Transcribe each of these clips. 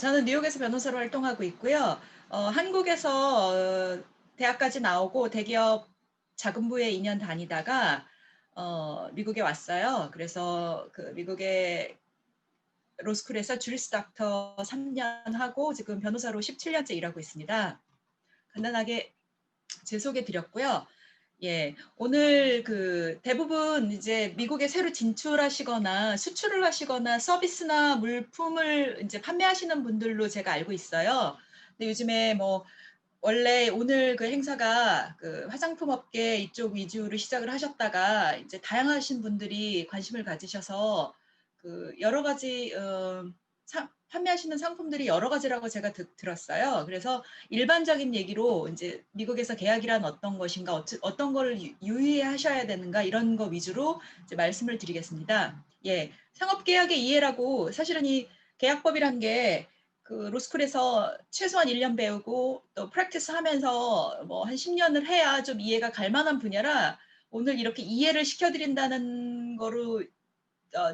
저는 뉴욕에서 변호사로 활동하고 있고요. 한국에서 대학까지 나오고 대기업 자금부에 2년 다니다가 미국에 왔어요. 그래서 그 미국의 로스쿨에서 주리스 닥터 3년 하고 지금 변호사로 17년째 일하고 있습니다. 간단하게 제 소개 드렸고요. 예, 오늘 그 대부분 이제 미국에 새로 진출하시거나 수출을 하시거나 서비스나 물품을 이제 판매하시는 분들로 제가 알고 있어요. 근데 요즘에 뭐 원래 오늘 그 행사가 그 화장품 업계 이쪽 위주로 시작을 하셨다가 이제 다양하신 분들이 관심을 가지셔서 그 여러 가지 판매하시는 상품들이 여러 가지라고 제가 들었어요. 그래서 일반적인 얘기로 이제 미국에서 계약이란 어떤 것인가, 어떤 거를 유의하셔야 되는가 이런 거 위주로 이제 말씀을 드리겠습니다. 예, 상업계약의 이해라고 사실은 이 계약법이란 게 그 로스쿨에서 최소한 1년 배우고 또 프랙티스 하면서 뭐 한 10년을 해야 좀 이해가 갈 만한 분야라 오늘 이렇게 이해를 시켜드린다는 거로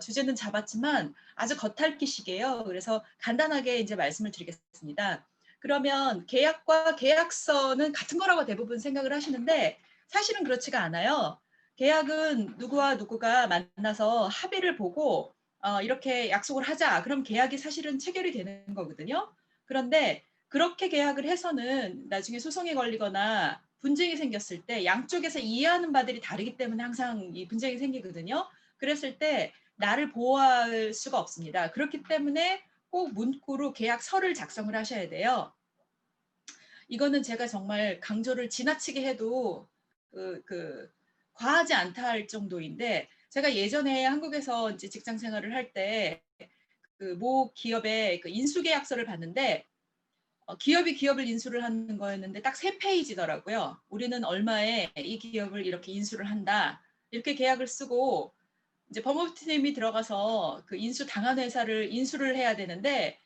주제는 잡았지만 아주 겉핥기식이에요. 그래서 간단하게 이제 말씀을 드리겠습니다. 그러면 계약과 계약서는 같은 거라고 대부분 생각을 하시는데 사실은 그렇지가 않아요. 계약은 누구와 누구가 만나서 합의를 보고 이렇게 약속을 하자. 그럼 계약이 사실은 체결이 되는 거거든요. 그런데 그렇게 계약을 해서는 나중에 소송이 걸리거나 분쟁이 생겼을 때 양쪽에서 이해하는 바들이 다르기 때문에 항상 이 분쟁이 생기거든요. 그랬을 때 나를 보호할 수가 없습니다. 그렇기 때문에 꼭 문구로 계약서를 작성을 하셔야 돼요. 이거는 제가 정말 강조를 지나치게 해도 과하지 않다 할 정도인데 제가 예전에 한국에서 이제 직장 생활을 할 때 그 모 기업의 그 인수계약서를 봤는데 기업이 기업을 인수를 하는 거였는데 딱 3페이지더라고요. 우리는 얼마에 이 기업을 이렇게 인수를 한다. 이렇게 계약을 쓰고 이제 법무팀이 들어가서 그 인수 당한 회사를 인수를 해야 되는데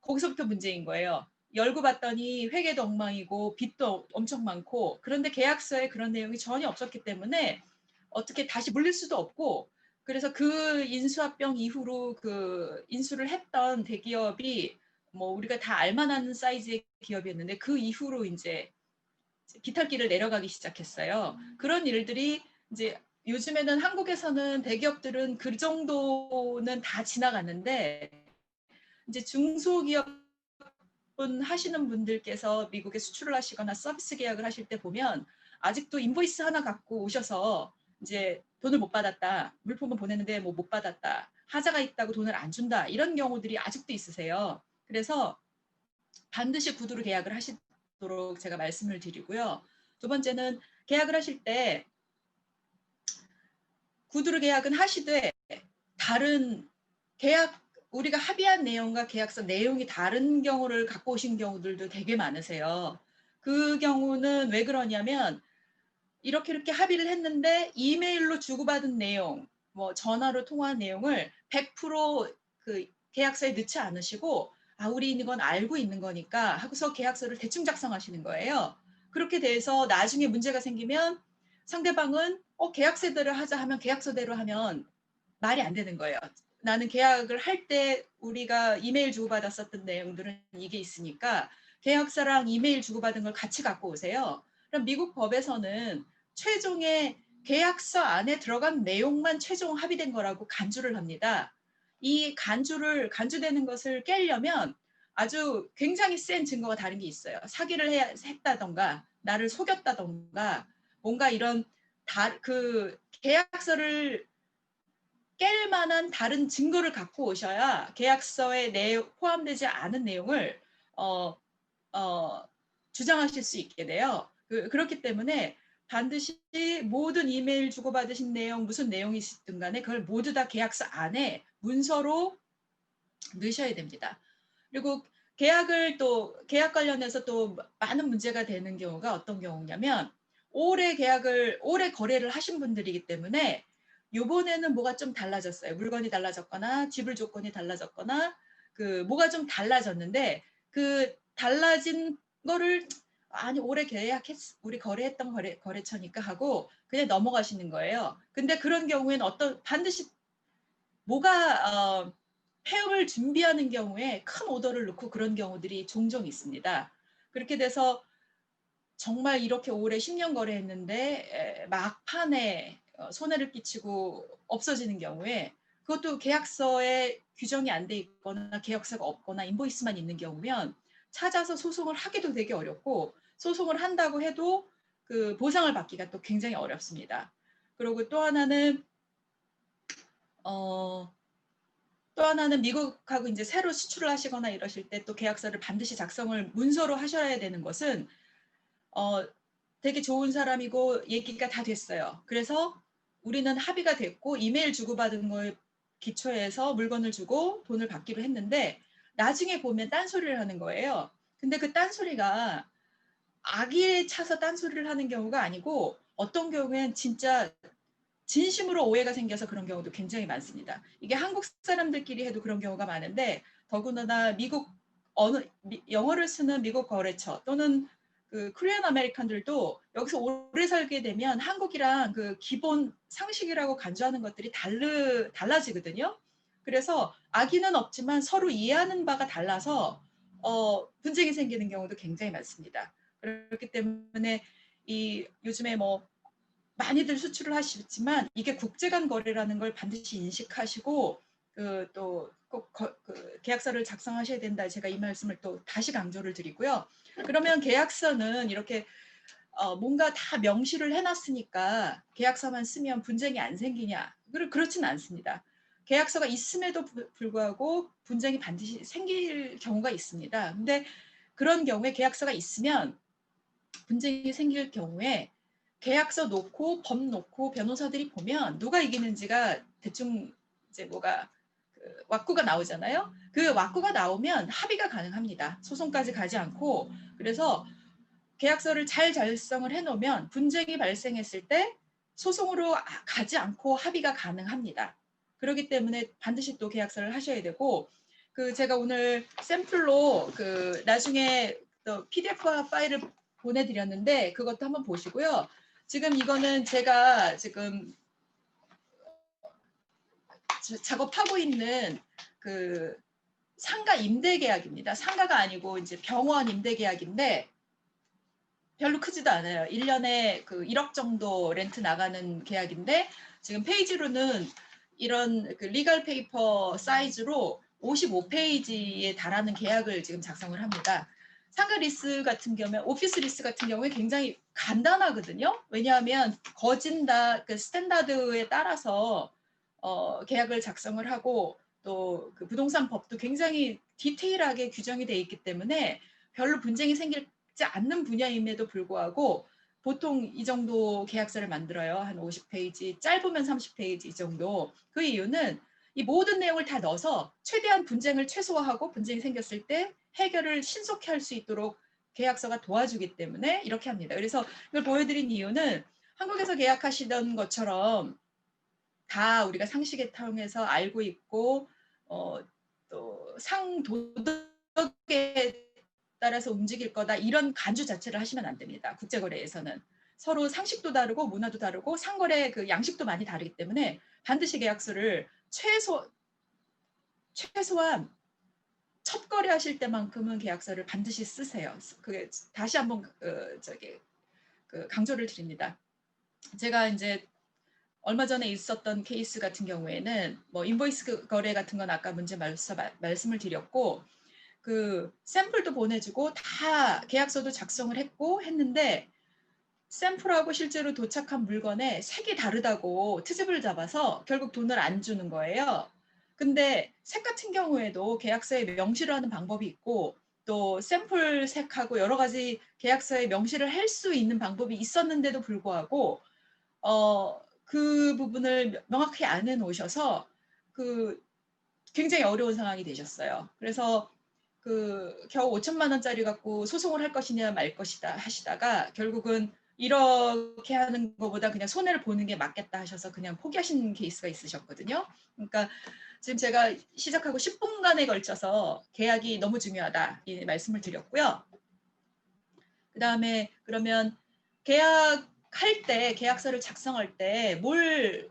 거기서부터 문제인 거예요. 열고 봤더니 회계도 엉망이고 빚도 엄청 많고 그런데 계약서에 그런 내용이 전혀 없었기 때문에 어떻게 다시 물릴 수도 없고 그래서 그 인수합병 이후로 그 인수를 했던 대기업이 뭐 우리가 다 알만한 사이즈의 기업이었는데 그 이후로 이제 비탈길을 내려가기 시작했어요. 그런 일들이 이제 요즘에는 한국에서는 대기업들은 그 정도는 다 지나갔는데 이제 중소기업 하시는 분들께서 미국에 수출을 하시거나 서비스 계약을 하실 때 보면 아직도 인보이스 하나 갖고 오셔서 이제 돈을 못 받았다. 물품을 보냈는데 뭐 못 받았다. 하자가 있다고 돈을 안 준다. 이런 경우들이 아직도 있으세요. 그래서 반드시 구두로 계약을 하시도록 제가 말씀을 드리고요. 두 번째는 계약을 하실 때 구두로 계약은 하시되 다른 계약 우리가 합의한 내용과 계약서 내용이 다른 경우를 갖고 오신 경우들도 되게 많으세요. 그 경우는 왜 그러냐면 이렇게 합의를 했는데 이메일로 주고받은 내용, 뭐 전화로 통화한 내용을 100%그 계약서에 넣지 않으시고 우리 이건 알고 있는 거니까 하고서 계약서를 대충 작성하시는 거예요. 그렇게 돼서 나중에 문제가 생기면 상대방은 계약서대로 하자 하면 계약서대로 하면 말이 안 되는 거예요. 나는 계약을 할 때 우리가 이메일 주고받았었던 내용들은 이게 있으니까 계약서랑 이메일 주고받은 걸 같이 갖고 오세요. 그럼 미국 법에서는 최종의 계약서 안에 들어간 내용만 최종 합의된 거라고 간주를 합니다. 이 간주되는 것을 깨려면 아주 굉장히 센 증거가 다른 게 있어요. 사기를 했다던가 나를 속였다던가 뭔가 이런 그 계약서를 깰 만한 다른 증거를 갖고 오셔야 계약서에 포함되지 않은 내용을 어, 어, 주장하실 수 있게 돼요. 그렇기 때문에 반드시 모든 이메일 주고받으신 내용 무슨 내용이 있든 간에 그걸 모두 다 계약서 안에 문서로 넣으셔야 됩니다. 그리고 계약 관련해서 또 많은 문제가 되는 경우가 어떤 경우냐면 오래 거래를 하신 분들이기 때문에 요번에는 뭐가 좀 달라졌어요. 물건이 달라졌거나 지불 조건이 달라졌거나 뭐가 좀 달라졌는데 그 달라진 거를 아니 올해 우리 거래했던 거래처니까 하고 그냥 넘어가시는 거예요. 근데 그런 경우에는 반드시 뭐가 폐업을 준비하는 경우에 큰 오더를 넣고 그런 경우들이 종종 있습니다. 그렇게 돼서 정말 이렇게 오래 10년 거래했는데 막판에 손해를 끼치고 없어지는 경우에, 그것도 계약서에 규정이 안 돼 있거나 계약서가 없거나 인보이스만 있는 경우면 찾아서 소송을 하기도 되게 어렵고, 소송을 한다고 해도 그 보상을 받기가 또 굉장히 어렵습니다. 그리고 어, 또 하나는 미국하고 이제 새로 수출을 하시거나 이러실 때 또 계약서를 반드시 작성을 문서로 하셔야 되는 것은, 되게 좋은 사람이고 얘기가 다 됐어요. 그래서 우리는 합의가 됐고 이메일 주고받은 거에 기초해서 물건을 주고 돈을 받기로 했는데, 나중에 보면 딴소리를 하는 거예요. 근데 그 딴소리가 악의에 차서 딴소리를 하는 경우가 아니고, 어떤 경우엔 진짜 진심으로 오해가 생겨서 그런 경우도 굉장히 많습니다. 이게 한국 사람들끼리 해도 그런 경우가 많은데, 더군다나 영어를 쓰는 미국 거래처 또는 그 코리안 아메리칸들도 여기서 오래 살게 되면 한국이랑 그 기본 상식이라고 간주하는 것들이 달라지거든요. 그래서 악의는 없지만 서로 이해하는 바가 달라서 분쟁이 생기는 경우도 굉장히 많습니다. 그렇기 때문에 요즘에 뭐 많이들 수출을 하시지만 이게 국제간 거래라는 걸 반드시 인식하시고 또꼭 계약서를 작성하셔야 된다. 제가 이 말씀을 또 다시 강조를 드리고요. 그러면 계약서는 이렇게 뭔가 다 명시를 해놨으니까 계약서만 쓰면 분쟁이 안 생기냐? 그렇지는 않습니다. 계약서가 있음에도 불구하고 분쟁이 반드시 생길 경우가 있습니다. 근데 그런 경우에 계약서가 있으면 분쟁이 생길 경우에 계약서 놓고 법 놓고 변호사들이 보면 누가 이기는지가 대충 이제 왁구가 나오잖아요. 그 왁구가 나오면 합의가 가능합니다. 소송까지 가지 않고. 그래서 계약서를 잘 작성을 해놓으면 분쟁이 발생했을 때 소송으로 가지 않고 합의가 가능합니다. 그렇기 때문에 반드시 또 계약서를 하셔야 되고, 제가 오늘 샘플로 나중에 또 PDF 파일을 보내드렸는데 그것도 한번 보시고요. 지금 이거는 제가 지금 작업하고 있는 그 상가 임대 계약입니다. 상가가 아니고 이제 병원 임대 계약인데 별로 크지도 않아요. 1년에 1억 정도 렌트 나가는 계약인데, 지금 페이지로는 이런 리걸 페이퍼 사이즈로 55페이지에 달하는 계약을 지금 작성을 합니다. 상가 리스 같은 경우에, 오피스 리스 같은 경우에 굉장히 간단하거든요. 왜냐하면 거진다 스탠다드에 따라서 계약을 작성을 하고, 또 부동산 법도 굉장히 디테일하게 규정이 되어 있기 때문에 별로 분쟁이 생길 않는 분야임에도 불구하고 보통 이 정도 계약서를 만들어요. 한 50페이지, 짧으면 30페이지 이 정도. 그 이유는 이 모든 내용을 다 넣어서 최대한 분쟁을 최소화하고 분쟁이 생겼을 때 해결을 신속히 할 수 있도록 계약서가 도와주기 때문에 이렇게 합니다. 그래서 이걸 보여드린 이유는 한국에서 계약하시던 것처럼 다 우리가 상식에 통해서 알고 있고 또 상도덕에 따라서 움직일 거다, 이런 간주 자체를 하시면 안 됩니다. 국제거래에서는 서로 상식도 다르고 문화도 다르고 상거래 양식도 많이 다르기 때문에 반드시 계약서를 최소한 첫 거래하실 때만큼은 계약서를 반드시 쓰세요. 그게 다시 한번 강조를 드립니다. 제가 이제 얼마 전에 있었던 케이스 같은 경우에는 뭐 인보이스 거래 같은 건 아까 문제 말씀을 드렸고, 샘플도 보내주고 다 계약서도 작성을 했는데 샘플하고 실제로 도착한 물건에 색이 다르다고 트집을 잡아서 결국 돈을 안 주는 거예요. 근데 색 같은 경우에도 계약서에 명시를 하는 방법이 있고, 또 샘플 색하고 여러 가지 계약서에 명시를 할 수 있는 방법이 있었는데도 불구하고 그 부분을 명확히 안 해놓으셔서 굉장히 어려운 상황이 되셨어요. 그래서 겨우 5천만 원짜리 갖고 소송을 할 것이냐 말 것이다 하시다가 결국은 이렇게 하는 것보다 그냥 손해를 보는 게 맞겠다 하셔서 그냥 포기하신 케이스가 있으셨거든요. 그러니까 지금 제가 시작하고 10분간에 걸쳐서 계약이 너무 중요하다 이 말씀을 드렸고요. 그다음에 그러면 계약할 때 계약서를 작성할 때 뭘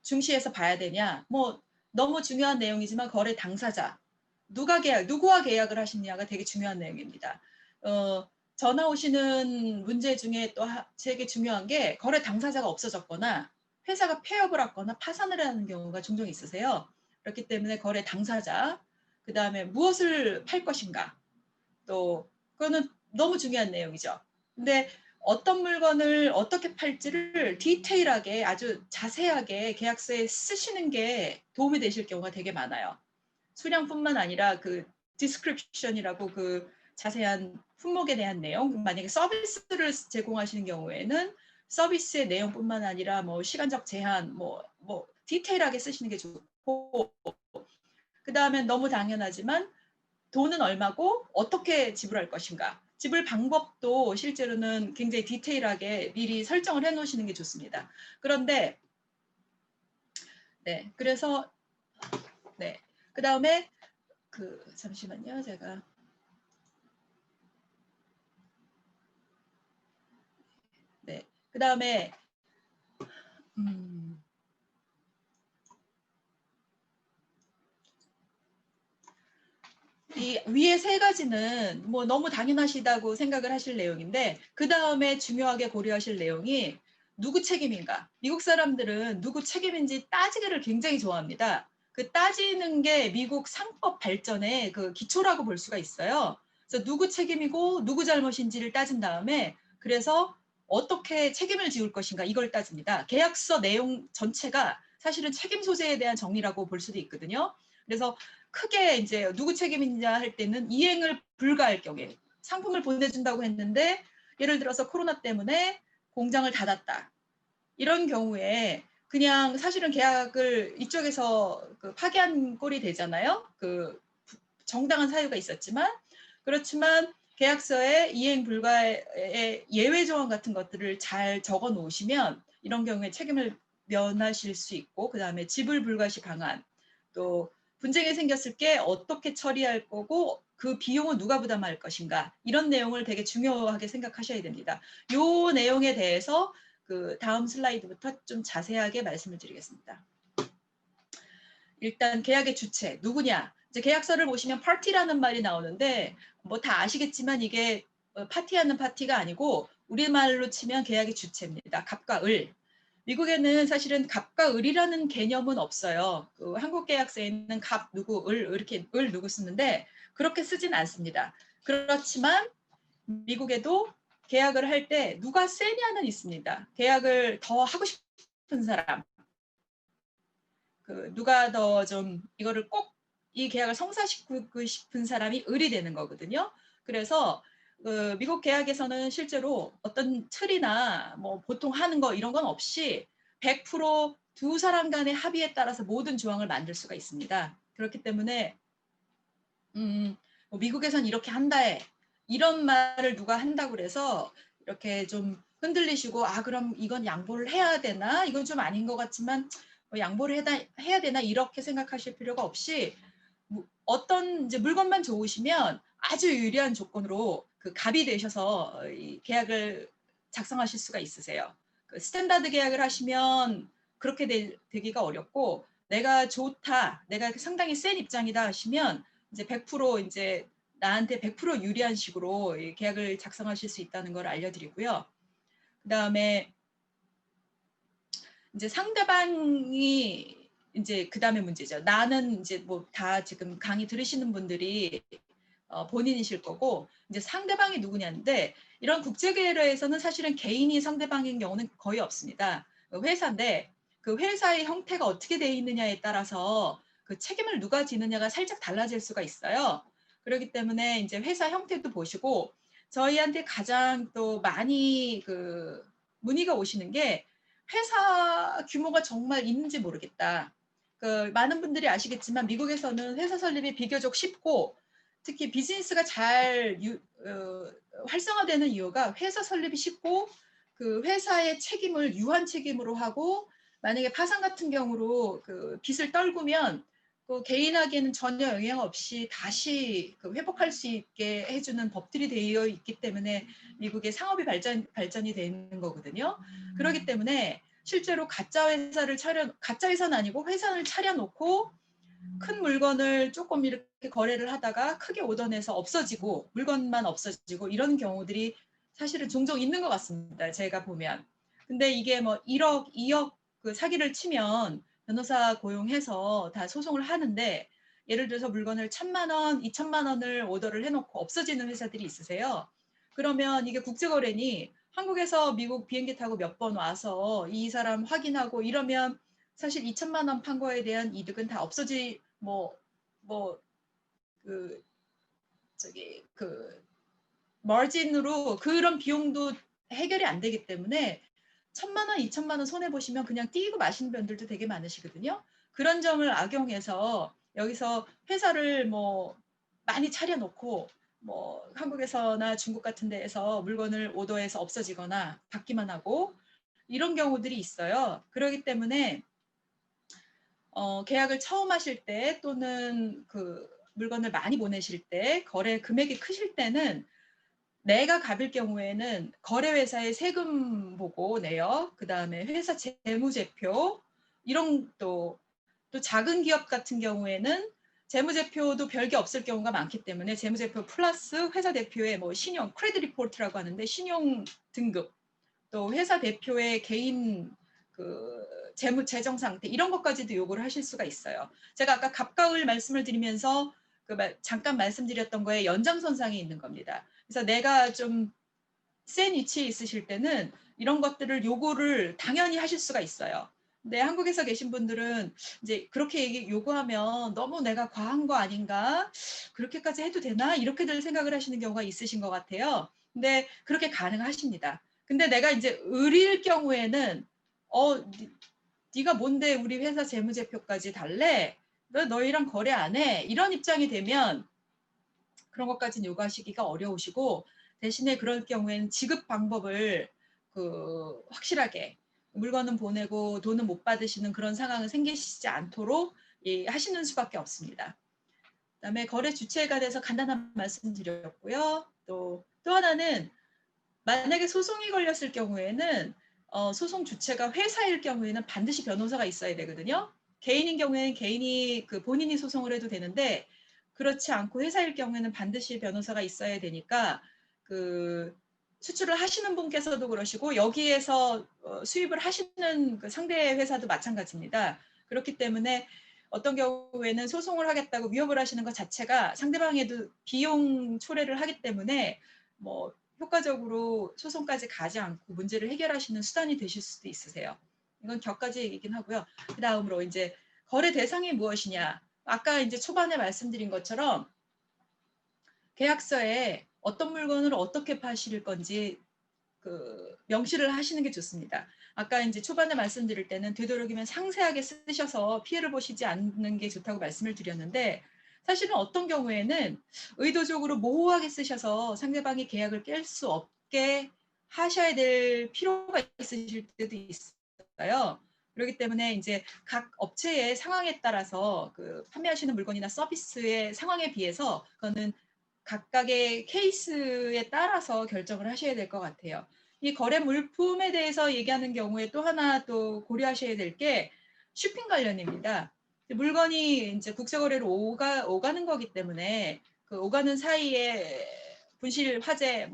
중시해서 봐야 되냐? 뭐 너무 중요한 내용이지만 거래 당사자 누구와 계약을 하시냐가 되게 중요한 내용입니다. 전화 오시는 문제 중에 또 되게 중요한 게 거래 당사자가 없어졌거나 회사가 폐업을 하거나 파산을 하는 경우가 종종 있으세요. 그렇기 때문에 거래 당사자, 그 다음에 무엇을 팔 것인가, 또 그거는 너무 중요한 내용이죠. 근데 어떤 물건을 어떻게 팔지를 디테일하게 아주 자세하게 계약서에 쓰시는 게 도움이 되실 경우가 되게 많아요. 수량뿐만 아니라 그 디스크립션이라고 그 자세한 품목에 대한 내용, 만약에 서비스를 제공하시는 경우에는 서비스의 내용뿐만 아니라 뭐 시간적 제한, 뭐 디테일하게 쓰시는 게 좋고, 그 다음에 너무 당연하지만 돈은 얼마고 어떻게 지불할 것인가, 지불 방법도 실제로는 굉장히 디테일하게 미리 설정을 해 놓으시는 게 좋습니다. 그런데 네, 그래서 네, 그 다음에 잠시만요, 제가 네, 그 다음에 이 위에 세 가지는 뭐 너무 당연하시다고 생각을 하실 내용인데, 그 다음에 중요하게 고려하실 내용이 누구 책임인가. 미국 사람들은 누구 책임인지 따지기를 굉장히 좋아합니다. 그 따지는 게 미국 상법 발전의 그 기초라고 볼 수가 있어요. 그래서 누구 책임이고 누구 잘못인지를 따진 다음에 그래서 어떻게 책임을 지울 것인가 이걸 따집니다. 계약서 내용 전체가 사실은 책임 소재에 대한 정리라고 볼 수도 있거든요. 그래서 크게 이제 누구 책임이냐 할 때는 이행을 불가할 경우에 상품을 보내준다고 했는데 예를 들어서 코로나 때문에 공장을 닫았다. 이런 경우에 그냥 사실은 계약을 이쪽에서 파기한 꼴이 되잖아요. 정당한 사유가 있었지만, 그렇지만 계약서에 이행 불가의 예외 조항 같은 것들을 잘 적어 놓으시면 이런 경우에 책임을 면하실 수 있고, 그 다음에 지불 불가시 방안, 또 분쟁이 생겼을 때 어떻게 처리할 거고 그 비용은 누가 부담할 것인가, 이런 내용을 되게 중요하게 생각하셔야 됩니다. 이 내용에 대해서 다음 슬라이드부터 좀 자세하게 말씀을 드리겠습니다. 일단 계약의 주체 누구냐. 이제 계약서를 보시면 파티라는 말이 나오는데 뭐 다 아시겠지만 이게 파티하는 파티가 아니고 우리말로 치면 계약의 주체입니다. 갑과 을. 미국에는 사실은 갑과 을이라는 개념은 없어요. 한국 계약서에는 갑 누구, 을 이렇게 을 누구 쓰는데 그렇게 쓰진 않습니다. 그렇지만 미국에도 계약을 할 때 누가 세냐는 있습니다. 계약을 더 하고 싶은 사람, 누가 더 좀 이거를 꼭 이 계약을 성사시키고 싶은 사람이 을이 되는 거거든요. 그래서 미국 계약에서는 실제로 어떤 틀이나 뭐 보통 하는 거 이런 건 없이 100%두 사람 간의 합의에 따라서 모든 조항을 만들 수가 있습니다. 그렇기 때문에 뭐 미국에선 이렇게 한다해 이런 말을 누가 한다고 그래서 이렇게 좀 흔들리시고 그럼 이건 양보를 해야 되나, 이건 좀 아닌 것 같지만 양보를 해야 되나 이렇게 생각하실 필요가 없이 어떤 이제 물건만 좋으시면 아주 유리한 조건으로 갑이 되셔서 이 계약을 작성하실 수가 있으세요. 스탠다드 계약을 하시면 그렇게 되기가 어렵고, 내가 좋다, 내가 상당히 센 입장이다 하시면 이제 100% 이제 나한테 100% 유리한 식으로 계약을 작성하실 수 있다는 걸 알려드리고요. 그 다음에 이제 상대방이 이제 그 다음에 문제죠. 나는 이제 뭐 다 지금 강의 들으시는 분들이 본인이실 거고, 이제 상대방이 누구냐인데, 이런 국제계약에서는 사실은 개인이 상대방인 경우는 거의 없습니다. 회사인데 그 회사의 형태가 어떻게 되어 있느냐에 따라서 그 책임을 누가 지느냐가 살짝 달라질 수가 있어요. 그렇기 때문에 이제 회사 형태도 보시고, 저희한테 가장 또 많이 문의가 오시는 게 회사 규모가 정말 있는지 모르겠다. 많은 분들이 아시겠지만 미국에서는 회사 설립이 비교적 쉽고, 특히 비즈니스가 잘 활성화되는 이유가 회사 설립이 쉽고 그 회사의 책임을 유한 책임으로 하고, 만약에 파산 같은 경우로 빚을 떨구면 그 개인에게는 전혀 영향 없이 다시 그 회복할 수 있게 해주는 법들이 되어 있기 때문에 미국의 상업이 발전이 되는 거거든요. 그렇기 때문에 실제로 가짜 회사는 아니고 회사를 차려놓고 큰 물건을 조금 이렇게 거래를 하다가 크게 오던해서 없어지고 물건만 없어지고 이런 경우들이 사실은 종종 있는 것 같습니다. 제가 보면. 근데 이게 뭐 1억, 2억 그 사기를 치면 변호사 고용해서 다 소송을 하는데 예를 들어서 물건을 1,000만 원, 2천만 원을 오더를 해놓고 없어지는 회사들이 있으세요. 그러면 이게 국제거래니 한국에서 미국 비행기 타고 몇 번 와서 이 사람 확인하고 이러면 사실 2천만 원 판 거에 대한 이득은 다 없어지 그 저기 그 마진으로 그런 비용도 해결이 안 되기 때문에 1,000만 원, 2천만 원 손해 보시면 그냥 띄고 마시는 분들도 되게 많으시거든요. 그런 점을 악용해서 여기서 회사를 뭐 많이 차려놓고 뭐 한국에서나 중국 같은 데에서 물건을 오더해서 없어지거나 받기만 하고 이런 경우들이 있어요. 그렇기 때문에 계약을 처음 하실 때 또는 그 물건을 많이 보내실 때 거래 금액이 크실 때는 내가 갚을 경우에는 거래회사의 세금 보고 내역, 그 다음에 회사 재무제표 이런 또 작은 기업 같은 경우에는 재무제표도 별게 없을 경우가 많기 때문에 재무제표 플러스 회사 대표의 뭐 신용 크레딧 리포트라고 하는데 신용 등급 또 회사 대표의 개인 그 재정 상태 이런 것까지도 요구를 하실 수가 있어요. 제가 아까 갑가을 말씀을 드리면서 잠깐 말씀드렸던 거에 연장선상에 있는 겁니다. 그래서 내가 좀 센 위치에 있으실 때는 이런 것들을 요구를 당연히 하실 수가 있어요. 근데 한국에서 계신 분들은 이제 그렇게 요구하면 너무 내가 과한 거 아닌가? 그렇게까지 해도 되나? 이렇게들 생각을 하시는 경우가 있으신 것 같아요. 근데 그렇게 가능하십니다. 근데 내가 이제 을일 경우에는 네가 뭔데 우리 회사 재무제표까지 달래? 너희랑 거래 안 해? 이런 입장이 되면 그런 것까지는 요구하시기가 어려우시고 대신에 그럴 경우에는 지급 방법을 확실하게 물건은 보내고 돈은 못 받으시는 그런 상황은 생기시지 않도록 하시는 수밖에 없습니다. 그다음에 거래 주체가 돼서 간단한 말씀 드렸고요. 또 하나는 만약에 소송이 걸렸을 경우에는 소송 주체가 회사일 경우에는 반드시 변호사가 있어야 되거든요. 개인인 경우에는 개인이 본인이 소송을 해도 되는데 그렇지 않고 회사일 경우에는 반드시 변호사가 있어야 되니까 수출을 하시는 분께서도 그러시고 여기에서 수입을 하시는 상대 회사도 마찬가지입니다. 그렇기 때문에 어떤 경우에는 소송을 하겠다고 위협을 하시는 것 자체가 상대방에도 비용 초래를 하기 때문에 뭐 효과적으로 소송까지 가지 않고 문제를 해결하시는 수단이 되실 수도 있으세요. 이건 격가지 얘기긴 하고요. 그 다음으로 이제 거래 대상이 무엇이냐. 아까 이제 초반에 말씀드린 것처럼 계약서에 어떤 물건을 어떻게 파실 건지 명시를 하시는 게 좋습니다. 아까 이제 초반에 말씀드릴 때는 되도록이면 상세하게 쓰셔서 피해를 보시지 않는 게 좋다고 말씀을 드렸는데 사실은 어떤 경우에는 의도적으로 모호하게 쓰셔서 상대방이 계약을 깰 수 없게 하셔야 될 필요가 있으실 때도 있어요. 그렇기 때문에 이제 각 업체의 상황에 따라서 판매하시는 물건이나 서비스의 상황에 비해서 그거는 각각의 케이스에 따라서 결정을 하셔야 될 것 같아요. 이 거래 물품에 대해서 얘기하는 경우에 또 하나 또 고려하셔야 될 게 쇼핑 관련입니다. 물건이 이제 국제거래로 오가는 거기 때문에 오가는 사이에 분실, 화재,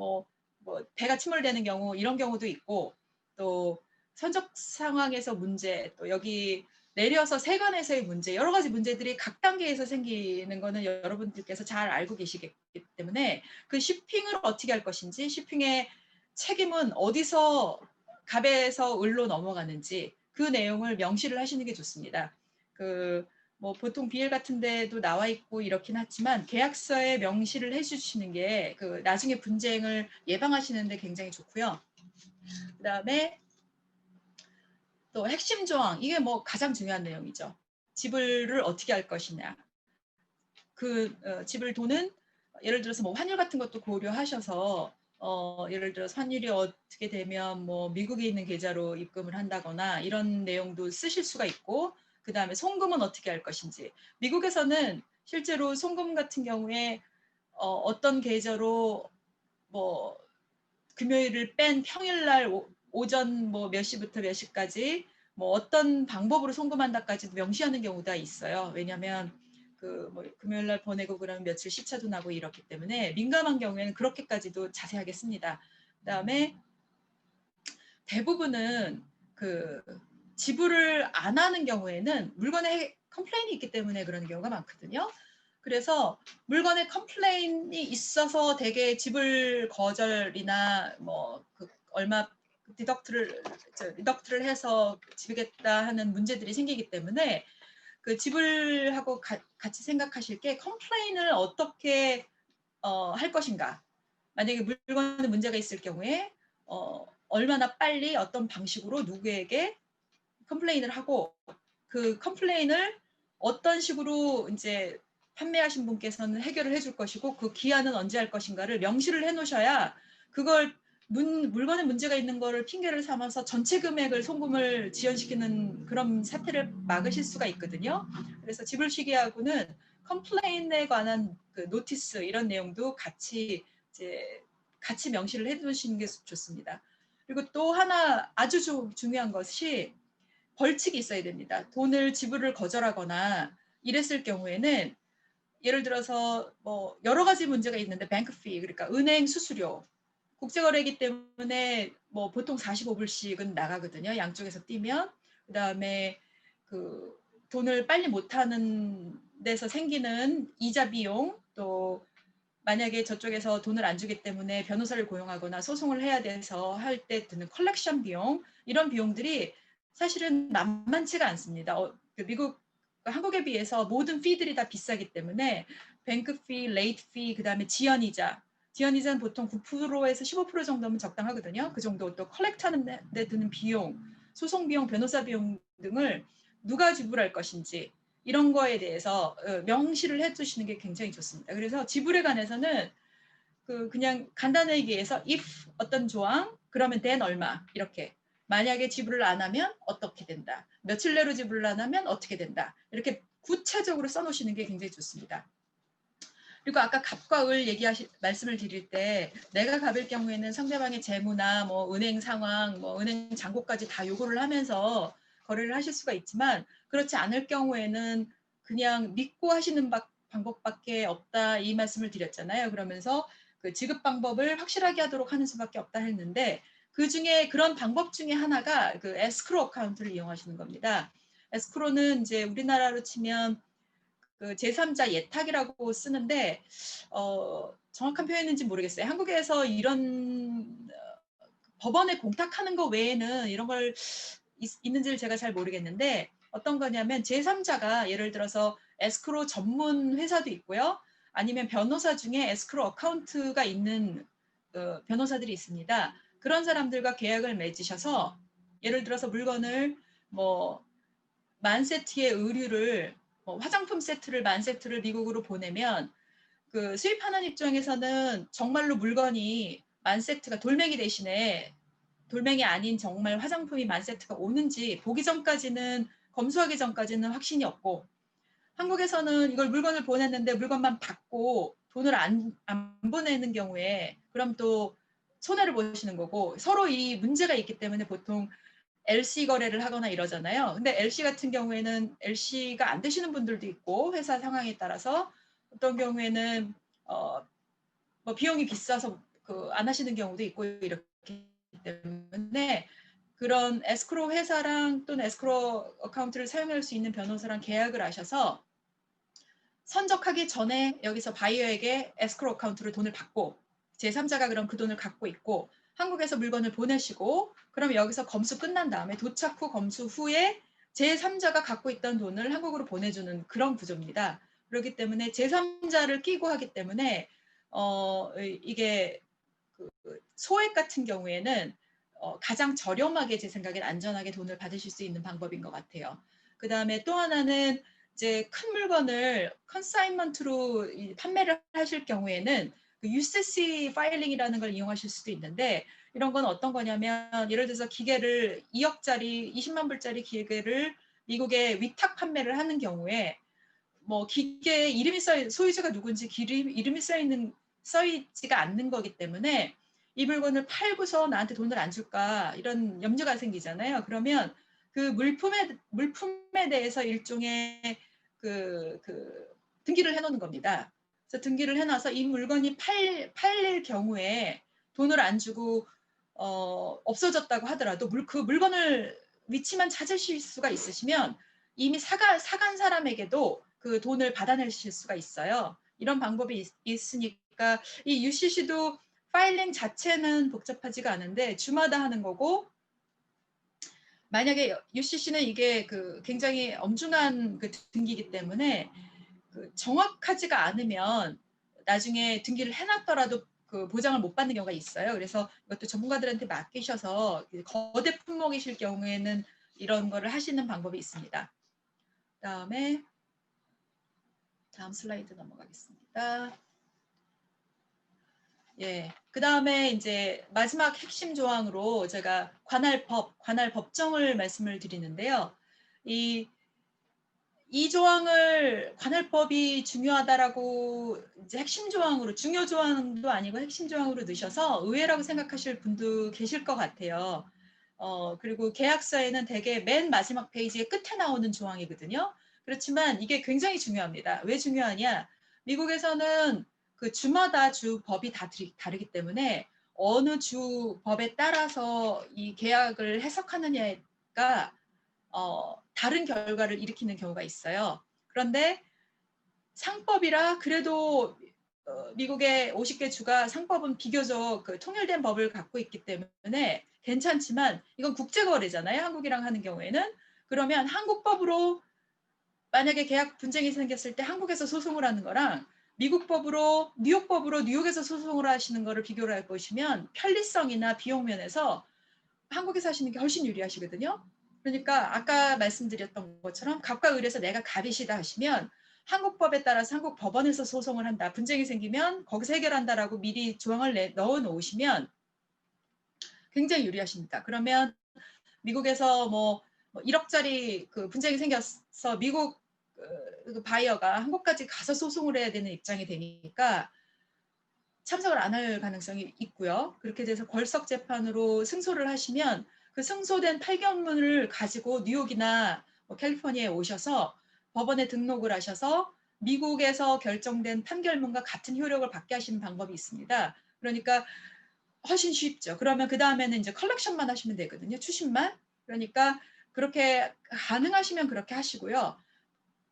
배가 침몰되는 경우 이런 경우도 있고 또 선적 상황에서 문제, 또 여기 내려서 세관에서의 문제, 여러 가지 문제들이 각 단계에서 생기는 거는 여러분들께서 잘 알고 계시기 때문에 그 쇼핑을 어떻게 할 것인지, 쇼핑의 책임은 어디서 갑에서 을로 넘어가는지 그 내용을 명시를 하시는 게 좋습니다. 보통 BL 같은 데도 나와 있고 이렇긴 하지만 계약서에 명시를 해주시는 게 나중에 분쟁을 예방하시는 데 굉장히 좋고요. 그 다음에 또 핵심 조항, 이게 가장 중요한 내용이죠. 지불을 어떻게 할 것이냐. 지불 돈은 예를 들어서 환율 같은 것도 고려하셔서 예를 들어서 환율이 어떻게 되면 미국에 있는 계좌로 입금을 한다거나 이런 내용도 쓰실 수가 있고 그다음에 송금은 어떻게 할 것인지. 미국에서는 실제로 송금 같은 경우에 어떤 계좌로 뭐 금요일을 뺀 평일날 오전 뭐 몇 시부터 몇 시까지 뭐 어떤 방법으로 송금한다까지도 명시하는 경우가 있어요. 왜냐하면 그 뭐 금요일날 보내고 그러면 며칠 시차도 나고 이렇기 때문에 민감한 경우에는 그렇게까지도 자세하게 씁니다. 그다음에 대부분은 그 지불을 안 하는 경우에는 물건에 컴플레인이 있기 때문에 그런 경우가 많거든요. 그래서 물건에 컴플레인이 있어서 대개 지불 거절이나 뭐그 얼마 디덕트를 해서 지불겠다 하는 문제들이 생기기 때문에 그 지불하고 같이 생각하실 게 컴플레인을 어떻게 할 것인가. 만약에 물건에 문제가 있을 경우에 얼마나 빨리 어떤 방식으로 누구에게 컴플레인을 하고 그 컴플레인을 어떤 식으로 이제 판매하신 분께서는 해결을 해줄 것이고 그 기한은 언제 할 것인가를 명시를 해놓으셔야 그걸 물건에 문제가 있는 거를 핑계를 삼아서 전체 금액을 송금을 지연시키는 그런 사태를 막으실 수가 있거든요. 그래서 지불 시기하고는 컴플레인에 관한 그 노티스 이런 내용도 같이 이제 같이 명시를 해두시는 게 좋습니다. 그리고 또 하나 아주 중요한 것이 벌칙이 있어야 됩니다. 돈을 지불을 거절하거나 이랬을 경우에는 예를 들어서 뭐 여러 가지 문제가 있는데 뱅크피 그러니까 은행 수수료 국제거래이기 때문에 뭐 보통 45불씩은 나가거든요. 양쪽에서 뛰면 그다음에 그 돈을 빨리 못하는 데서 생기는 이자 비용 또 만약에 저쪽에서 돈을 안 주기 때문에 변호사를 고용하거나 소송을 해야 돼서 할 때 드는 컬렉션 비용 이런 비용들이 사실은 만만치가 않습니다. 미국 한국에 비해서 모든 피들이 다 비싸기 때문에 뱅크 피, 레이트 피, 그다음에 지연이자는 보통 9%에서 15% 정도면 적당하거든요. 그 정도 또 컬렉트하는 데 드는 비용, 소송 비용, 변호사 비용 등을 누가 지불할 것인지 이런 거에 대해서 명시를 해주시는 게 굉장히 좋습니다. 그래서 지불에 관해서는 그냥 간단하게 얘기해서 if 어떤 조항 그러면 then 얼마 이렇게 만약에 지불을 안 하면 어떻게 된다. 며칠 내로 지불을 안 하면 어떻게 된다. 이렇게 구체적으로 써놓으시는 게 굉장히 좋습니다. 그리고 아까 갑과 을 말씀을 드릴 때 내가 갑일 경우에는 상대방의 재무나 뭐 은행 상황, 뭐 은행 잔고까지 다 요구를 하면서 거래를 하실 수가 있지만 그렇지 않을 경우에는 그냥 믿고 하시는 방법밖에 없다 이 말씀을 드렸잖아요. 그러면서 그 지급 방법을 확실하게 하도록 하는 수밖에 없다 했는데 그 중에 그런 방법 중에 하나가 그 에스크로 어카운트를 이용하시는 겁니다. 에스크로는 이제 우리나라로 치면 그 제3자 예탁이라고 쓰는데 정확한 표현인지 모르겠어요. 한국에서 이런 법원에 공탁하는 거 외에는 이런 걸 있는지를 제가 잘 모르겠는데 어떤 거냐면 제3자가 예를 들어서 에스크로 전문 회사도 있고요. 아니면 변호사 중에 에스크로 어카운트가 있는 변호사들이 있습니다. 그런 사람들과 계약을 맺으셔서 예를 들어서 물건을 뭐 10,000세트의 의류를 화장품 세트를 10,000세트를 미국으로 보내면 그 수입하는 입장에서는 정말로 물건이 10,000세트가 돌멩이 대신에 돌멩이 아닌 정말 화장품이 10,000세트가 오는지 보기 전까지는 검수하기 전까지는 확신이 없고 한국에서는 이걸 물건을 보냈는데 물건만 받고 돈을 안 보내는 경우에 그럼 또 손해를 보시는 거고 서로 이 문제가 있기 때문에 보통 LC 거래를 하거나 이러잖아요. 근데 LC 같은 경우에는 LC가 안 되시는 분들도 있고 회사 상황에 따라서 어떤 경우에는 뭐 비용이 비싸서 안 하시는 경우도 있고 이렇기 때문에 그런 에스크로 회사랑 또는 에스크로 어카운트를 사용할 수 있는 변호사랑 계약을 하셔서 선적하기 전에 여기서 바이어에게 에스크로 어카운트로 돈을 받고 제3자가 그럼 그 돈을 갖고 있고 한국에서 물건을 보내시고 그럼 여기서 검수 끝난 다음에 도착 후 검수 후에 제3자가 갖고 있던 돈을 한국으로 보내주는 그런 구조입니다. 그렇기 때문에 제3자를 끼고 하기 때문에 이게 그 소액 같은 경우에는 가장 저렴하게 제 생각엔 안전하게 돈을 받으실 수 있는 방법인 것 같아요. 그 다음에 또 하나는 이제 큰 물건을 컨사인먼트로 판매를 하실 경우에는 그 UCC 파일링이라는 걸 이용하실 수도 있는데 이런 건 어떤 거냐면 예를 들어서 기계를 2억짜리 20만 불짜리 기계를 미국에 위탁 판매를 하는 경우에 뭐 기계에 이름이 소유주가 누군지 이름이 써 있지가 않는 거기 때문에 이 물건을 팔고서 나한테 돈을 안 줄까 이런 염려가 생기잖아요. 그러면 그 물품에 대해서 일종의 그 등기를 해놓는 겁니다. 그래서 등기를 해놔서 이 물건이 팔릴 경우에 돈을 안 주고 없어졌다고 하더라도 그 물건을 위치만 찾으실 수가 있으시면 이미 사간 사람에게도 그 돈을 받아내실 수가 있어요. 이런 방법이 있으니까 이 UCC도 파일링 자체는 복잡하지가 않은데 주마다 하는 거고, 만약에 UCC는 이게 굉장히 엄중한 등기이기 때문에 정확하지가 않으면 나중에 등기를 해놨더라도 보장을 못 받는 경우가 있어요. 그래서 이것도 전문가들한테 맡기셔서 거대 품목이실 경우에는 이런 거를 하시는 방법이 있습니다. 다음 슬라이드 넘어가겠습니다. 예, 그 다음에 이제 마지막 핵심 조항으로 제가 관할 법정을 말씀을 드리는데요. 이 조항을 관할법이 중요하다라고 이제 핵심 조항으로, 중요 조항도 아니고 핵심 조항으로 넣으셔서 의외라고 생각하실 분도 계실 것 같아요. 그리고 계약서에는 대개 맨 마지막 페이지의 끝에 나오는 조항이거든요. 그렇지만 이게 굉장히 중요합니다. 왜 중요하냐? 미국에서는 그 주마다 주 법이 다 다르기 때문에 어느 주 법에 따라서 이 계약을 해석하느냐가 다른 결과를 일으키는 경우가 있어요. 그런데 상법이라 그래도 미국의 50개 주가 상법은 비교적 통일된 법을 갖고 있기 때문에 괜찮지만 이건 국제거래잖아요. 한국이랑 하는 경우에는. 그러면 한국법으로 만약에 계약 분쟁이 생겼을 때 한국에서 소송을 하는 거랑 미국법으로 뉴욕법으로 뉴욕에서 소송을 하시는 거를 비교를 해 보시면 편리성이나 비용 면에서 한국에서 하시는 게 훨씬 유리하시거든요. 그러니까 아까 말씀드렸던 것처럼 갑과 을에서 내가 갑이시다 하시면 한국법에 따라서 한국 법원에서 소송을 한다. 분쟁이 생기면 거기서 해결한다라고 미리 조항을 넣어 놓으시면 굉장히 유리하십니다. 그러면 미국에서 뭐 1억짜리 분쟁이 생겨서 미국 그 바이어가 한국까지 가서 소송을 해야 되는 입장이 되니까 참석을 안 할 가능성이 있고요. 그렇게 돼서 걸석 재판으로 승소를 하시면 그 승소된 판결문을 가지고 뉴욕이나 캘리포니아에 오셔서 법원에 등록을 하셔서 미국에서 결정된 판결문과 같은 효력을 받게 하시는 방법이 있습니다. 그러니까 훨씬 쉽죠. 그러면 그 다음에는 이제 컬렉션만 하시면 되거든요. 추심만. 그러니까 그렇게 가능하시면 그렇게 하시고요.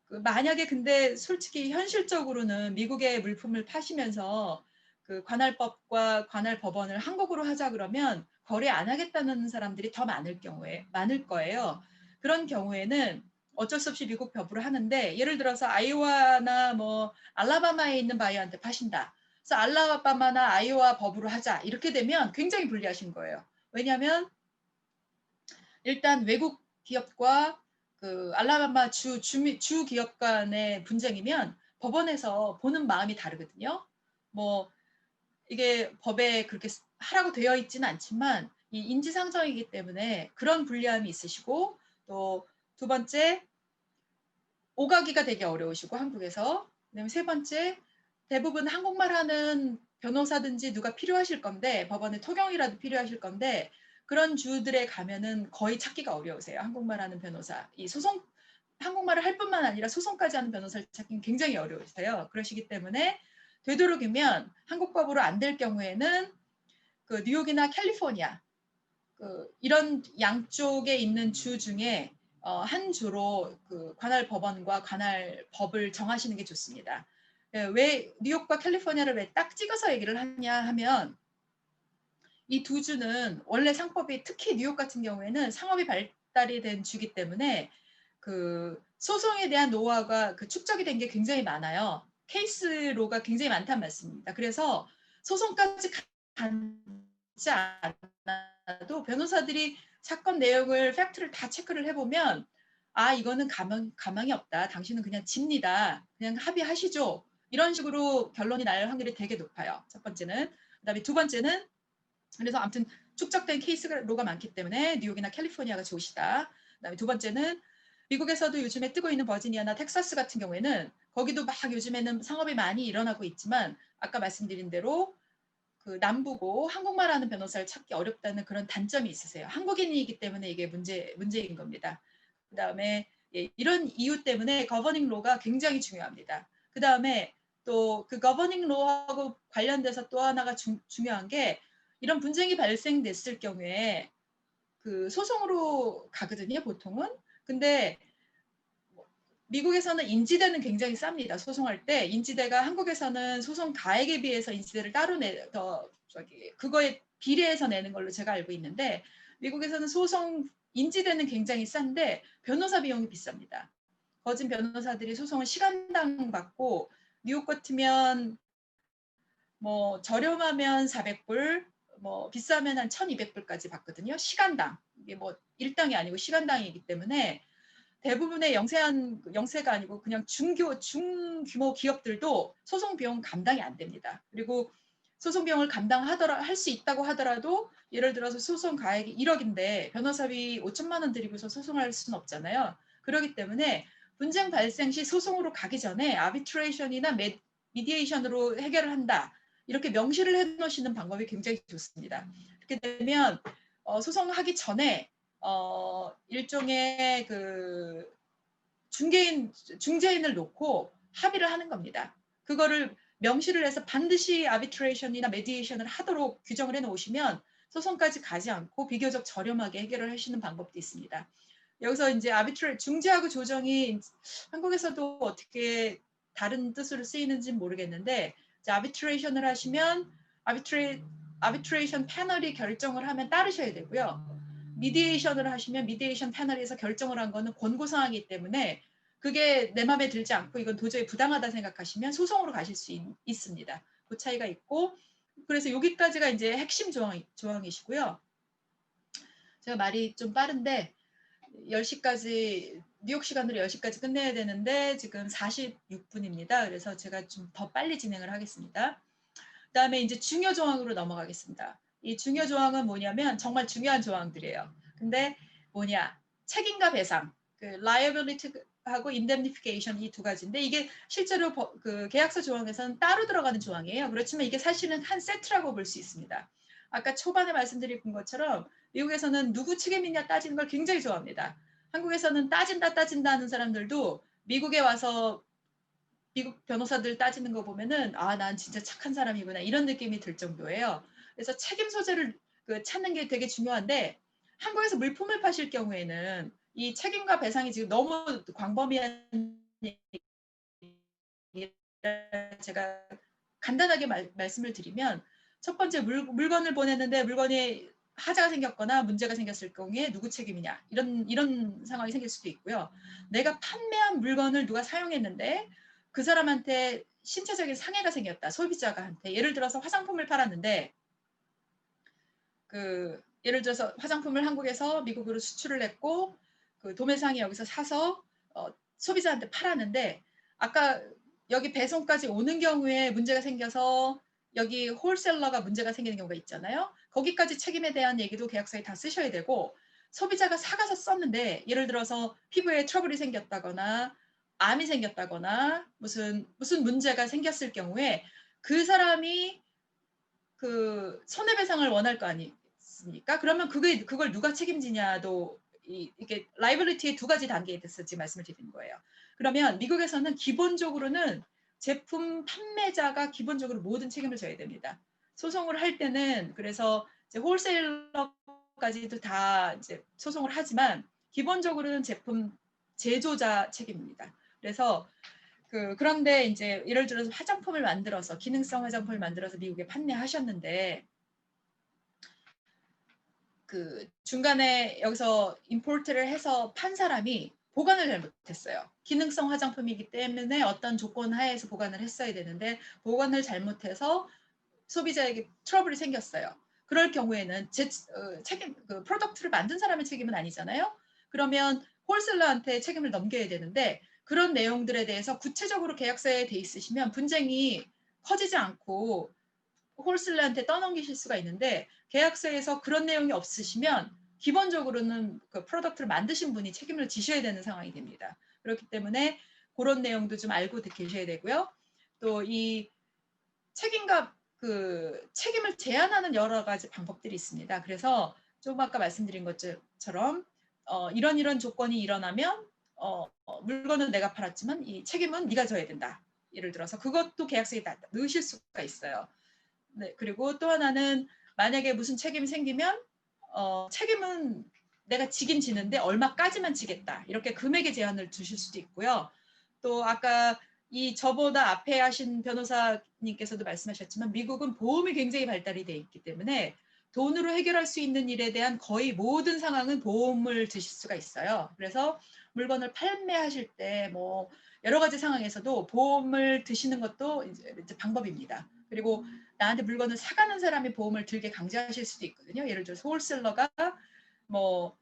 만약에 근데 솔직히 현실적으로는 미국의 물품을 파시면서 관할법과 관할법원을 한국으로 하자 그러면 거래 안 하겠다는 사람들이 더 많을 거예요. 그런 경우에는 어쩔 수 없이 미국 법으로 하는데, 예를 들어서 아이오와나 알라바마에 있는 바이어한테 파신다. 그래서 알라바마나 아이오와 법으로 하자. 이렇게 되면 굉장히 불리하신 거예요. 왜냐하면 일단 외국 기업과 알라바마 주 기업 간의 분쟁이면 법원에서 보는 마음이 다르거든요. 이게 법에 그렇게 하라고 되어 있지는 않지만 이 인지상정이기 때문에 그런 불리함이 있으시고, 또 두 번째 오가기가 되게 어려우시고 한국에서, 그다음에 세 번째 대부분 한국말 하는 변호사든지 누가 필요하실 건데, 법원에 토경이라도 필요하실 건데 그런 주들에 가면은 거의 찾기가 어려우세요. 한국말 하는 변호사. 한국말을 할 뿐만 아니라 소송까지 하는 변호사를 찾기는 굉장히 어려우세요. 그러시기 때문에 되도록이면 한국법으로 안 될 경우에는 뉴욕이나 캘리포니아 이런 양쪽에 있는 주 중에 한 주로 관할 법원과 관할 법을 정하시는 게 좋습니다. 왜 뉴욕과 캘리포니아를 왜 딱 찍어서 얘기를 하냐 하면, 이 두 주는 원래 상법이, 특히 뉴욕 같은 경우에는 상업이 발달이 된 주기 때문에 소송에 대한 노하우가 축적이 된 게 굉장히 많아요. 케이스로가 굉장히 많다는 말씀입니다. 그래서 소송까지 가지 않아도 변호사들이 사건 내용을, 팩트를 다 체크를 해보면 이거는 가망이 없다. 당신은 그냥 집니다. 그냥 합의하시죠. 이런 식으로 결론이 날 확률이 되게 높아요. 첫 번째는. 그다음에 두 번째는, 그래서 아무튼 축적된 케이스로가 많기 때문에 뉴욕이나 캘리포니아가 좋으시다. 그다음에 두 번째는 미국에서도 요즘에 뜨고 있는 버지니아나 텍사스 같은 경우에는 거기도 막 요즘에는 상업이 많이 일어나고 있지만 아까 말씀드린 대로 그 남부고 한국말 하는 변호사를 찾기 어렵다는 그런 단점이 있으세요. 한국인이기 때문에 이게 문제인 겁니다. 그다음에 예, 이런 이유 때문에 거버닝 로가 굉장히 중요합니다. 그다음에 또 그 거버닝 로하고 관련돼서 또 하나가 중요한 게 이런 분쟁이 발생됐을 경우에 그 소송으로 가거든요, 보통은. 근데 미국에서는 인지대는 굉장히 쌉니다. 소송할 때 인지대가 한국에서는 소송 가액에 비해서 인지대를 따로 그거에 비례해서 내는 걸로 제가 알고 있는데 미국에서는 소송 인지대는 굉장히 싼데 변호사 비용이 비쌉니다. 거진 변호사들이 소송을 시간당 받고 미국 같으면 뭐 저렴하면 400불, 뭐 비싸면 한 1,200불까지 받거든요. 시간당. 이게 뭐 일당이 아니고 시간당이기 때문에 대부분의 영세가 아니고 그냥 중규모 기업들도 소송 비용 감당이 안 됩니다. 그리고 소송 비용을 할 수 있다고 하더라도 예를 들어서 소송 가액이 1억인데 변호사비 5천만 원 들이고서 소송할 수는 없잖아요. 그렇기 때문에 분쟁 발생 시 소송으로 가기 전에 아비트레이션이나 미디에이션으로 해결을 한다. 이렇게 명시를 해놓으시는 방법이 굉장히 좋습니다. 그렇게 되면 소송하기 전에 일종의 그 중재인을 놓고 합의를 하는 겁니다. 그거를 명시를 해서 반드시 아비트레이션이나 메디에이션을 하도록 규정을 해놓으시면 소송까지 가지 않고 비교적 저렴하게 해결을 하시는 방법도 있습니다. 여기서 이제 중재하고 조정이 한국에서도 어떻게 다른 뜻으로 쓰이는지는 모르겠는데 아비트레이션을 하시면 아비트레이션 패널이 결정을 하면 따르셔야 되고요. 미디에이션을 하시면 미디에이션 패널에서 결정을 한 거는 권고사항이기 때문에 그게 내 마음에 들지 않고 이건 도저히 부당하다 생각하시면 소송으로 가실 수 있습니다. 그 차이가 있고 그래서 여기까지가 이제 핵심 조항이시고요. 제가 말이 좀 빠른데 10시까지 뉴욕 시간으로 10시까지 끝내야 되는데 지금 46분입니다. 그래서 제가 좀 더 빨리 진행을 하겠습니다. 그다음에 이제 중요 조항으로 넘어가겠습니다. 이 중요 조항은 뭐냐면 정말 중요한 조항들이에요. 근데 뭐냐? 책임과 배상, 그 liability하고 indemnification 이 두 가지인데 이게 실제로 그 계약서 조항에서는 따로 들어가는 조항이에요. 그렇지만 이게 사실은 한 세트라고 볼 수 있습니다. 아까 초반에 말씀드린 것처럼 미국에서는 누구 책임이냐 따지는 걸 굉장히 좋아합니다. 한국에서는 따진다 하는 사람들도 미국에 와서 미국 변호사들 따지는 거 보면은 난 진짜 착한 사람이구나 이런 느낌이 들 정도예요. 그래서 책임 소재를 찾는 게 되게 중요한데 한국에서 물품을 파실 경우에는 이 책임과 배상이 지금 너무 광범위한 제가 간단하게 말씀을 드리면 첫 번째 물건을 보냈는데 물건이 하자가 생겼거나 문제가 생겼을 경우에 누구 책임이냐 이런 상황이 생길 수도 있고요. 내가 판매한 물건을 누가 사용했는데 그 사람한테 신체적인 상해가 생겼다. 소비자가한테 예를 들어서 화장품을 팔았는데 예를 들어서 화장품을 한국에서 미국으로 수출을 했고 그 도매상이 여기서 사서 소비자한테 팔았는데 아까 여기 배송까지 오는 경우에 문제가 생겨서 여기 홀셀러가 문제가 생기는 경우가 있잖아요. 거기까지 책임에 대한 얘기도 계약서에 다 쓰셔야 되고 소비자가 사가서 썼는데 예를 들어서 피부에 트러블이 생겼다거나 암이 생겼다거나 무슨 문제가 생겼을 경우에 그 사람이 그 손해배상을 원할 거 아니겠습니까? 그러면 그걸 누가 책임지냐도 이게 라이벌리티의 두 가지 단계에 대해서 지금 말씀을 드리는 거예요. 그러면 미국에서는 기본적으로는 제품 판매자가 기본적으로 모든 책임을 져야 됩니다. 소송을 할 때는 그래서 이제 홀세일러까지도 다 이제 소송을 하지만 기본적으로는 제품 제조자 책임입니다. 그래서 그런데 이제 예를 들어서 화장품을 만들어서 기능성 화장품을 만들어서 미국에 판매하셨는데 그 중간에 여기서 임포트를 해서 판 사람이 보관을 잘못했어요. 기능성 화장품이기 때문에 어떤 조건 하에서 보관을 했어야 되는데 보관을 잘못해서 소비자에게 트러블이 생겼어요. 그럴 경우에는 책임, 프로덕트를 만든 사람의 책임은 아니잖아요. 그러면 홀셀러한테 책임을 넘겨야 되는데 그런 내용들에 대해서 구체적으로 계약서에 돼 있으시면 분쟁이 커지지 않고 홀셀러한테 떠넘기실 수가 있는데 계약서에서 그런 내용이 없으시면 기본적으로는 그 프로덕트를 만드신 분이 책임을 지셔야 되는 상황이 됩니다. 그렇기 때문에 그런 내용도 좀 알고 계셔야 되고요. 또 이 책임과 그 책임을 제한하는 여러 가지 방법들이 있습니다. 그래서 조금 아까 말씀드린 것처럼 이런 조건이 일어나면 물건은 내가 팔았지만 이 책임은 네가 져야 된다. 예를 들어서 그것도 계약서에 다 넣으실 수가 있어요. 네, 그리고 또 하나는 만약에 무슨 책임이 생기면 책임은 내가 지긴 지는데 얼마까지만 지겠다. 이렇게 금액의 제한을 두실 수도 있고요. 또 아까 이 저보다 앞에 하신 변호사님께서도 말씀하셨지만 미국은 보험이 굉장히 발달이 돼 있기 때문에 돈으로 해결할 수 있는 일에 대한 거의 모든 상황은 보험을 드실 수가 있어요. 그래서 물건을 판매하실 때 뭐 여러 가지 상황에서도 보험을 드시는 것도 이제 방법입니다. 그리고 나한테 물건을 사가는 사람이 보험을 들게 강제하실 수도 있거든요. 예를 들어서 홀셀러가 뭐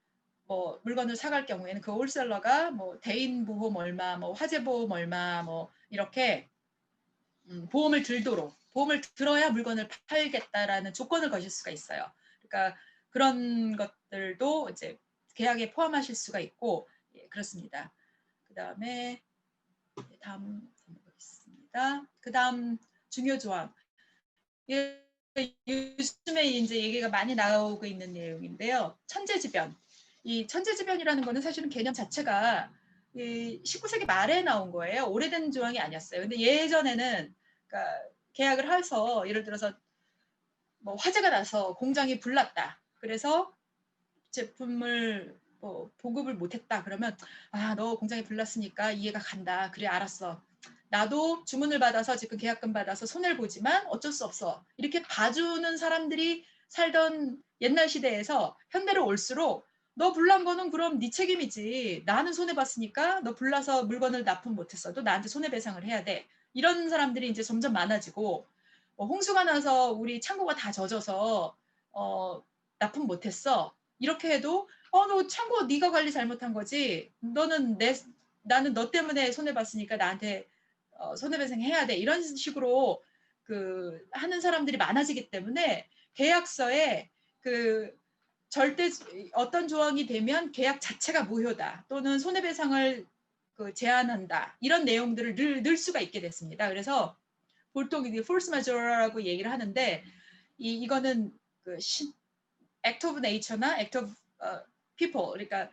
물건을 사갈 경우에는 그 홀셀러가 뭐 대인 보험 얼마, 뭐 화재 보험 얼마, 뭐 이렇게 보험을 들도록 보험을 들어야 물건을 팔겠다라는 조건을 거실 수가 있어요. 그러니까 그런 것들도 이제 계약에 포함하실 수가 있고 예, 그렇습니다. 그다음에 다음 보겠습니다. 그다음 중요 조항. 예, 요즘에 이제 얘기가 많이 나오고 있는 내용인데요. 천재지변. 이 천재지변이라는 거는 사실은 개념 자체가 19세기 말에 나온 거예요. 오래된 조항이 아니었어요. 근데 예전에는 그러니까 계약을 해서 예를 들어서 뭐 화재가 나서 공장이 불났다. 그래서 제품을 뭐 보급을 못했다. 그러면 너 공장이 불났으니까 이해가 간다. 그래 알았어. 나도 주문을 받아서 지금 계약금 받아서 손해를 보지만 어쩔 수 없어. 이렇게 봐주는 사람들이 살던 옛날 시대에서 현대로 올수록 너 불난 거는 그럼 네 책임이지. 나는 손해봤으니까 너 불나서 물건을 납품 못했어도 나한테 손해배상을 해야 돼. 이런 사람들이 이제 점점 많아지고 홍수가 나서 우리 창고가 다 젖어서 납품 못했어. 이렇게 해도 너 창고 네가 관리 잘못한 거지. 나는 너 때문에 손해봤으니까 나한테 손해배상 해야 돼. 이런 식으로 그 하는 사람들이 많아지기 때문에 계약서에 그 절대 어떤 조항이 되면 계약 자체가 무효다 또는 손해배상을 제한한다 이런 내용들을 넣을 수가 있게 됐습니다. 그래서 보통 이게 force majeure라고 얘기를 하는데 이거는 그 act of nature나 act of people 그러니까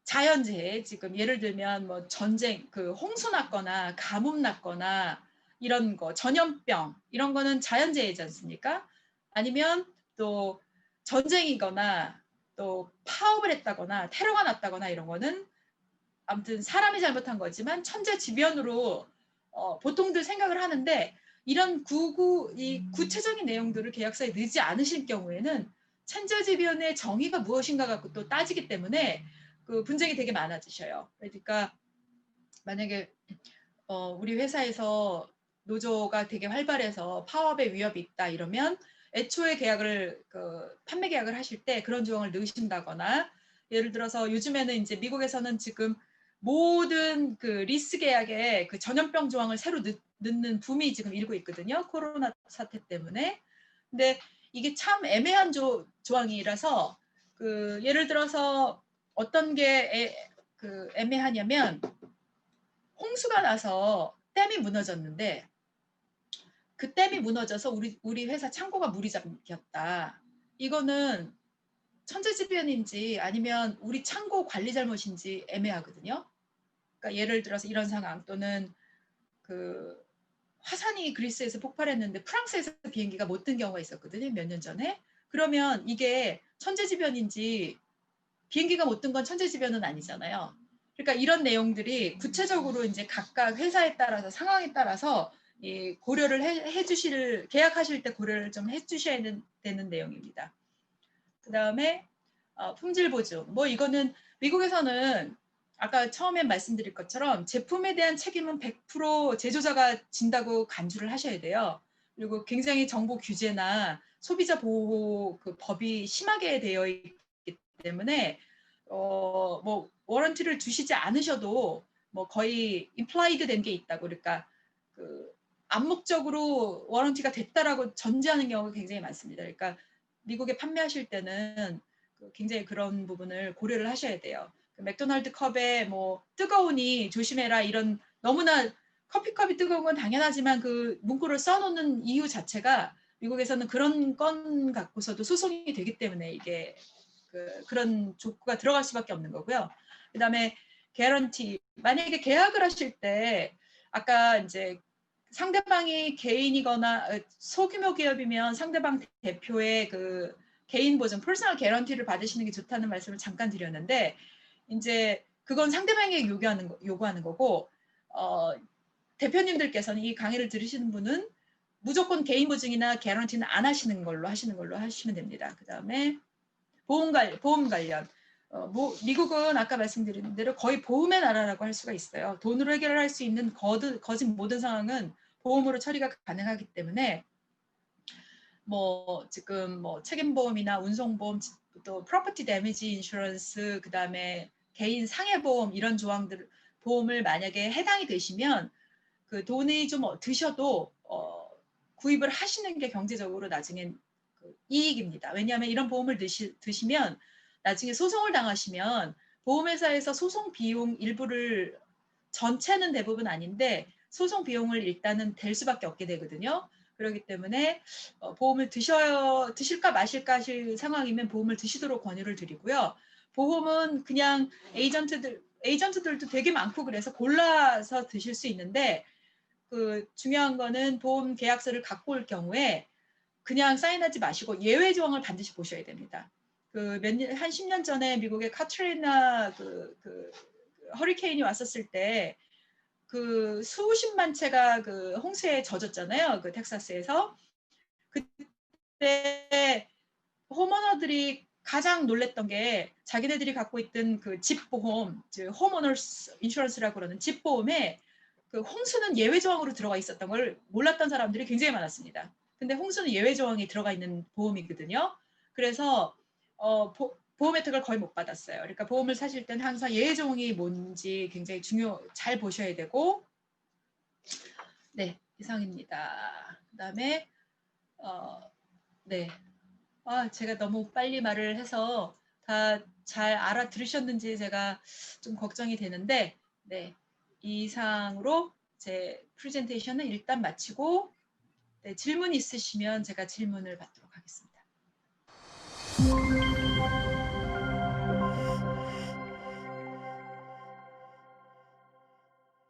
자연재해 지금 예를 들면 뭐 전쟁 그 홍수 났거나 가뭄 났거나 이런 거 전염병 이런 거는 자연재해지 않습니까? 아니면 또 전쟁이거나 또 파업을 했다거나 테러가 났다거나 이런 거는 아무튼 사람이 잘못한 거지만 천재지변으로 보통들 생각을 하는데 이런 이 구체적인 내용들을 계약서에 넣지 않으실 경우에는 천재지변의 정의가 무엇인가 갖고 또 따지기 때문에 그 분쟁이 되게 많아지셔요. 그러니까 만약에 우리 회사에서 노조가 되게 활발해서 파업의 위협이 있다 이러면 애초에 판매 계약을 하실 때 그런 조항을 넣으신다거나 예를 들어서 요즘에는 이제 미국에서는 지금 모든 그 리스 계약에 그 전염병 조항을 새로 넣는 붐이 지금 일고 있거든요. 코로나 사태 때문에. 근데 이게 참 애매한 조항이라서 그 예를 들어서 어떤 게 애매하냐면 홍수가 나서 댐이 무너졌는데 그 댐이 무너져서 우리 회사 창고가 물이 잠겼다. 이거는 천재지변인지 아니면 우리 창고 관리 잘못인지 애매하거든요. 그러니까 예를 들어서 이런 상황 또는 그 화산이 그리스에서 폭발했는데 프랑스에서 비행기가 못 뜬 경우가 있었거든요. 몇 년 전에. 그러면 이게 천재지변인지 비행기가 못 뜬 건 천재지변은 아니잖아요. 그러니까 이런 내용들이 구체적으로 이제 각각 회사에 따라서 상황에 따라서 고려를 해주실 계약하실 때 고려를 좀 해주셔야 되는 내용입니다. 그 다음에 품질 보증. 뭐 이거는 미국에서는 아까 처음에 말씀드릴 것처럼 제품에 대한 책임은 100% 제조자가 진다고 간주를 하셔야 돼요. 그리고 굉장히 정보 규제나 소비자 보호 그 법이 심하게 되어 있기 때문에 뭐 워런티를 주시지 않으셔도 뭐 거의 implied 된 게 있다고 그러니까 그 암묵적으로 워런티가 됐다라고 전제하는 경우가 굉장히 많습니다. 그러니까 미국에 판매하실 때는 굉장히 그런 부분을 고려를 하셔야 돼요. 맥도날드 컵에 뭐 뜨거우니 조심해라 이런 너무나 커피컵이 뜨거운 건 당연하지만 그 문구를 써놓는 이유 자체가 미국에서는 그런 건 갖고서도 소송이 되기 때문에 이게 그런 족구가 들어갈 수밖에 없는 거고요. 그다음에 개런티 만약에 계약을 하실 때 아까 이제 상대방이 개인이거나 소규모 기업이면 상대방 대표의 그 개인 보증, 퍼스널 개런티를 받으시는 게 좋다는 말씀을 잠깐 드렸는데 이제 그건 상대방에게 요구하는 거고 대표님들께서는 이 강의를 들으시는 분은 무조건 개인 보증이나 개런티는 안 하시는 걸로 하시면 됩니다. 그다음에 보험 관련 미국은 아까 말씀드린 대로 거의 보험의 나라라고 할 수가 있어요. 돈으로 해결할 수 있는 거진 모든 상황은 보험으로 처리가 가능하기 때문에 뭐 지금 뭐 책임보험이나 운송보험 또 프로퍼티 데미지 인슈런스 그다음에 개인 상해보험 이런 조항들 보험을 만약에 해당이 되시면 그 돈이 좀 드셔도 구입을 하시는 게 경제적으로 나중엔 이익입니다. 왜냐하면 이런 보험을 드시면 나중에 소송을 당하시면 보험회사에서 소송 비용 일부를 전체는 대부분 아닌데 소송 비용을 일단은 댈 수밖에 없게 되거든요. 그렇기 때문에 보험을 드실까 마실까 하실 상황이면 보험을 드시도록 권유를 드리고요. 보험은 그냥 에이전트들도 되게 많고 그래서 골라서 드실 수 있는데 그 중요한 거는 보험 계약서를 갖고 올 경우에 그냥 사인하지 마시고 예외 조항을 반드시 보셔야 됩니다. 한 10년 전에 미국의 카트리나 허리케인이 왔었을 때 그 수십만 채가 그 홍수에 젖었잖아요. 그 텍사스에서. 그때 호머너들이 가장 놀랬던 게 자기네들이 갖고 있던 그 집보험, 홈오너스 인슈런스라고 그러는 집보험에 그 홍수는 예외 조항으로 들어가 있었던 걸 몰랐던 사람들이 굉장히 많았습니다. 근데 홍수는 예외 조항이 들어가 있는 보험이거든요. 그래서 보험 혜택을 거의 못 받았어요. 그러니까 보험을 사실 때는 항상 예외 조항이 뭔지 굉장히 잘 보셔야 되고 네, 이상입니다. 그다음에 네. 제가 너무 빨리 말을 해서 다 잘 알아들으셨는지 제가 좀 걱정이 되는데 네, 이상으로 제 프레젠테이션은 일단 마치고 네, 질문 있으시면 제가 질문을 받도록 하겠습니다.